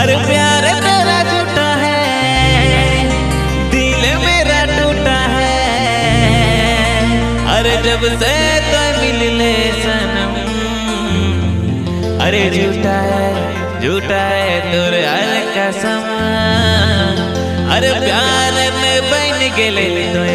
अरे प्यार तेरा झूठा है, दिल मेरा टूटा है। अरे जब से तो मिलले सनम, अरे झूठा है तोर हर कसम। अरे प्यार में बन गेले तो